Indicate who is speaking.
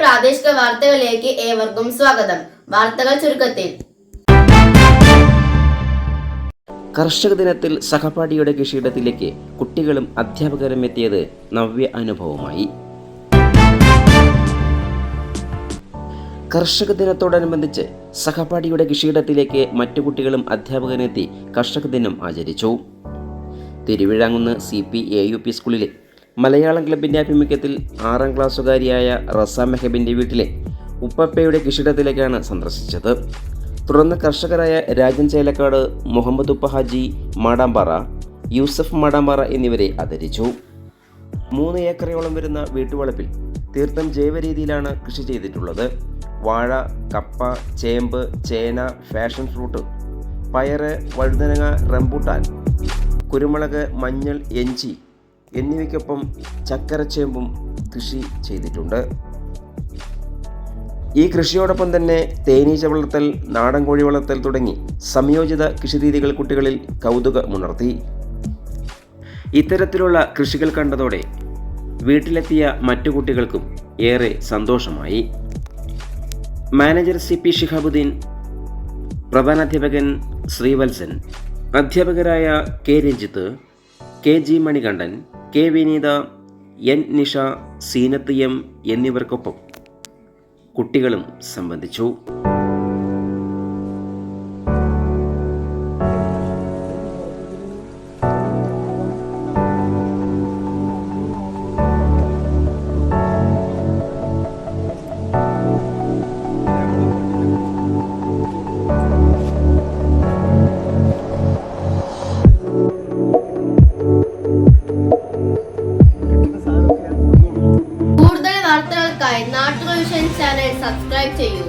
Speaker 1: പ്രാദേശിക വാർത്തകളിലേക്ക് ഏവർക്കും സ്വാഗതം. വാർത്തകൾ ചുരുക്കത്തിൽ.
Speaker 2: കർഷക ദിനത്തിൽ സഹപാഠിയുടെ കൃഷിയിടത്തിലേക്ക് കുട്ടികളും അധ്യാപകരും എത്തിയത് നവ്യ അനുഭവമായി. കർഷക ദിനത്തോടനുബന്ധിച്ച് സഹപാഠിയുടെ കൃഷിയിടത്തിലേക്ക് മറ്റു കുട്ടികളും അധ്യാപകരെത്തി കർഷക ദിനം ആചരിച്ചു. തിരുവിഴാങ്കുന്ന് CPAUP സ്കൂളിലെ മലയാളം ക്ലബിൻ്റെ ആഭിമുഖ്യത്തിൽ 6ാം ക്ലാസ്സുകാരിയായ റസ മെഹബിൻ്റെ വീട്ടിലെ ഉപ്പപ്പയുടെ കൃഷിയിടത്തിലേക്കാണ് സന്ദർശിച്ചത്. തുടർന്ന് കർഷകരായ രാജൻ ചേലക്കാട്, മുഹമ്മദ് ഉപ്പ ഹാജി മാടാമ്പാറ, യൂസഫ് മാടാമ്പാറ എന്നിവരെ ആദരിച്ചു. 3 ഏക്കറയോളം വരുന്ന വീട്ടുവളപ്പിൽ തീർത്തും ജൈവ രീതിയിലാണ് കൃഷി ചെയ്തിട്ടുള്ളത്. വാഴ, കപ്പ, ചേമ്പ്, ചേന, ഫാഷൻ ഫ്രൂട്ട്, പയറ്, വഴുതനങ്ങ, റംബൂട്ടാൻ, കുരുമുളക്, മഞ്ഞൾ, ഇഞ്ചി എന്നിവയ്ക്കൊപ്പം ചക്കരച്ചേമ്പും കൃഷി ചെയ്തിട്ടുണ്ട്. ഈ കൃഷിയോടൊപ്പം തന്നെ തേനീച്ച വളർത്തൽ, നാടൻ കോഴി വളർത്തൽ തുടങ്ങി സംയോജിത കൃഷിരീതികൾ കുട്ടികളിൽ കൗതുകമുണർത്തി. ഇത്തരത്തിലുള്ള കൃഷികൾ കണ്ടതോടെ വീട്ടിലെത്തിയ മറ്റു കുട്ടികൾക്കും ഏറെ സന്തോഷമായി. മാനേജർ CP ഷിഹാബുദ്ദീൻ, പ്രധാനാധ്യാപകൻ ശ്രീവത്സൻ, അധ്യാപകരായ K Ranjith, KG Manikandan, K വിനീത, N നിഷ, സീനത്ത് M എന്നിവർക്കൊപ്പം കുട്ടികളും സംബന്ധിച്ചു.
Speaker 1: കൂടുതൽ വാർത്തകൾക്കായി നാട്ടുകൾ വിഷൻ ചാനൽ സബ്സ്ക്രൈബ് ചെയ്യൂ.